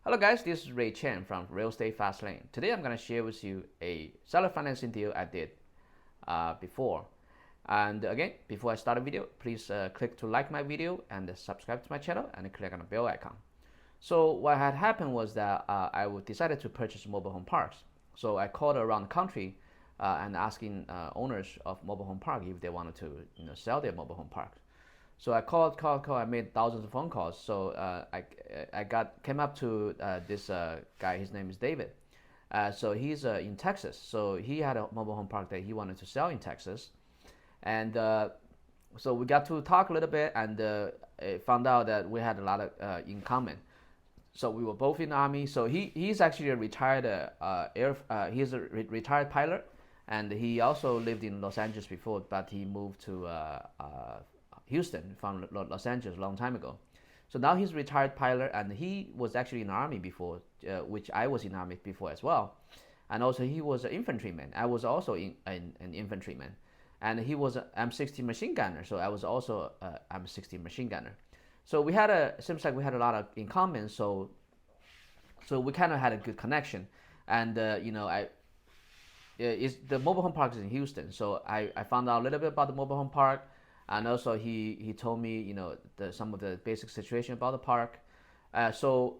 Hello guys, this is Chen from Real Estate Fast Lane. Today I'm going to share with you a seller financing deal I did before. And again, before I start the video, please click to like my video and subscribe to my channel and click on the bell icon. So what had happened was that I decided to purchase mobile home parks. So I called around the country and asking owners of mobile home park if they wanted to sell their mobile home parks. So I called. I made thousands of phone calls. So I came up to this guy. His name is David. So he's in Texas. So he had a mobile home park that he wanted to sell in Texas, and so we got to talk a little bit, and found out that we had a lot of in common. So we were both in the army. So he's actually a retired he's a retired pilot, and he also lived in Los Angeles before, but he moved to Houston from Los Angeles a long time ago. So now he's a retired pilot, and he was actually in the army before, which I was in the army before as well. And also he was an infantryman. I was also an infantryman, and he was an M60 machine gunner. So I was also a M60 machine gunner. So seems like we had a lot of in common. So we kind of had a good connection, and the mobile home park is in Houston. So I found out a little bit about the mobile home park, and also he told me some of the basic situation about the park. So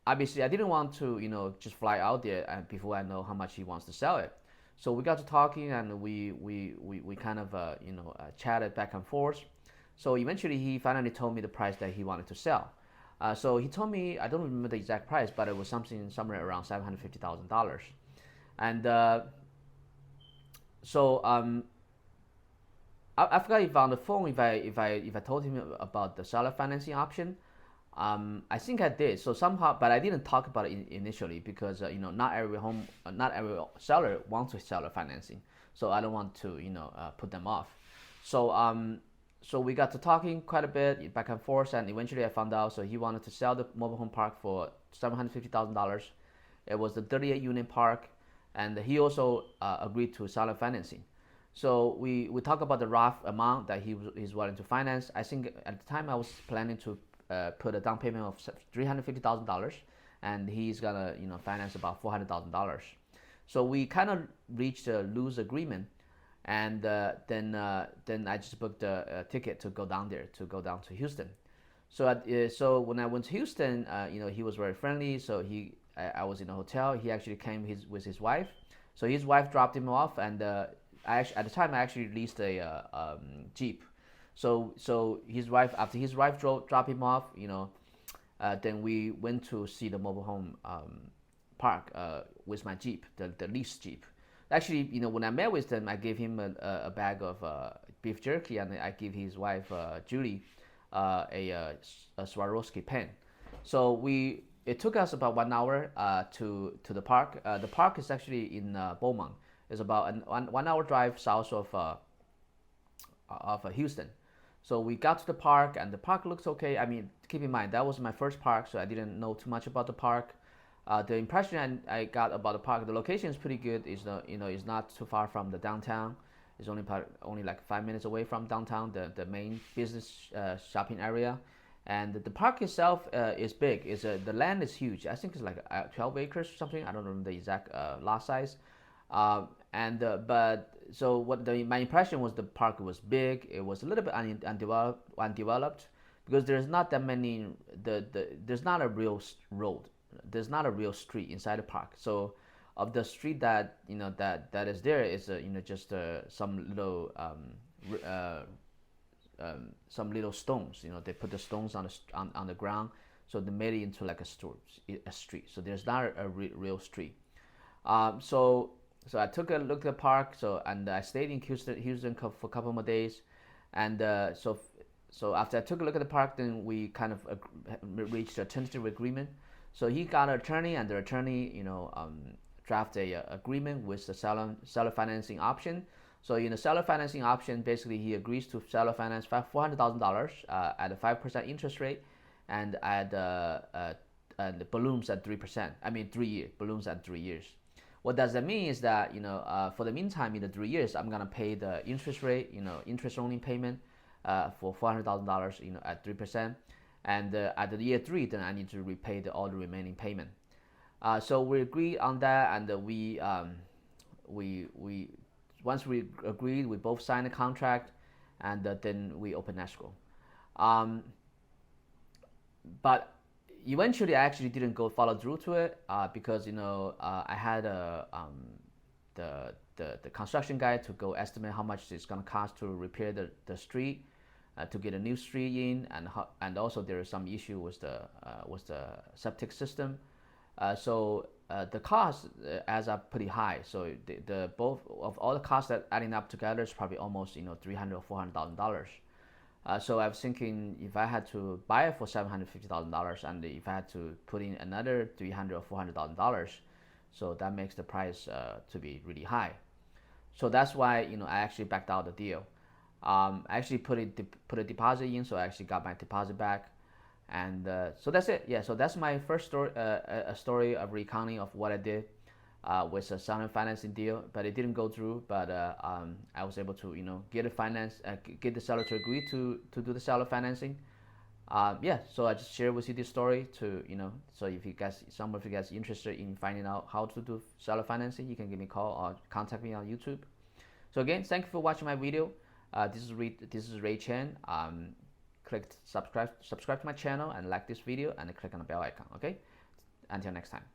obviously I didn't want to just fly out there and before I know how much he wants to sell it. So we got to talking, and we kind of chatted back and forth. So eventually he finally told me the price that he wanted to sell. So he told me, I don't remember the exact price, but it was somewhere around $750,000. And I forgot if on the phone if I told him about the seller financing option. I think I did. So somehow, but I didn't talk about it initially because not every seller wants to seller financing. So I don't want to put them off. So so we got to talking quite a bit back and forth, and eventually I found out. So he wanted to sell the mobile home park for $750,000. It was the 38 unit park, and he also agreed to seller financing. So we talked about the rough amount that he's willing to finance. I think at the time I was planning to put a down payment of $350,000, and he's gonna finance about $400,000. So we kind of reached a loose agreement, and then I just booked a ticket to go down to Houston. So when I went to Houston, he was very friendly. So I was in a hotel. He actually came with his wife. So his wife dropped him off, and at the time I actually leased a Jeep. So his wife, after his wife dropped him off, then we went to see the mobile home park with my Jeep, the leased Jeep. Actually, when I met with him, I gave him a bag of beef jerky, and I gave his wife Julie a Swarovski pen. So it took us about 1 hour to the park. The park is actually in Beaumont. It's about an 1 hour drive south of Houston. So we got to the park, and the park looks okay. I mean, keep in mind that was my first park, so I didn't know too much about the park. The impression I got about the park, the location is pretty good. It's not too far from the downtown. It's only like 5 minutes away from downtown, the main business shopping area. And the park itself is big. The land is huge. I think it's like 12 acres or something. I don't remember the exact lot size. But so my impression was the park was big. It was a little bit undeveloped because there's not that many. There's not a real road. There's not a real street inside the park. So of the street that that is there is just some little stones. They put the stones on the ground, so they made it into like a street. So there's not a real street. So I took a look at the park. And I stayed in Houston for a couple more days, and so after I took a look at the park, then we kind of reached a tentative agreement. So he got an attorney, and the attorney draft a agreement with the seller financing option. So in the seller financing option, basically he agrees to seller finance $400,000 at a 5% interest rate, and at the balloons at 3%. I mean 3 years balloons at 3 years. What does that mean is that for the meantime, in the 3 years, I'm gonna pay the interest rate, interest only payment for $400,000, at 3%, and at the year 3, then I need to repay all the remaining payment. So we agreed on that, and we once we agreed, we both signed the contract, and then we opened escrow. Um, but eventually, I actually didn't go follow through to it because I had the construction guy to go estimate how much it's gonna cost to repair the street, to get a new street in, and also there is some issue with the septic system. So the cost adds up pretty high. So the both of all the costs that adding up together is probably almost $300,000 or $400,000. So I was thinking if I had to buy it for $750,000 and if I had to put in another $300,000 or $400,000, so that makes the price to be really high. So that's why I actually backed out the deal. I actually put a deposit in, so I actually got my deposit back, and so that's it. Yeah, so that's my first story, a story of recounting of what I did with a seller financing deal, but it didn't go through. But I was able to get get the seller to agree to do the seller financing. Yeah, so I just share with you this story to so if some of you guys interested in finding out how to do seller financing, you can give me a call or contact me on YouTube. So again, thank you for watching my video. This is Ray Chen. Click subscribe to my channel and like this video and click on the bell icon. Okay, until next time.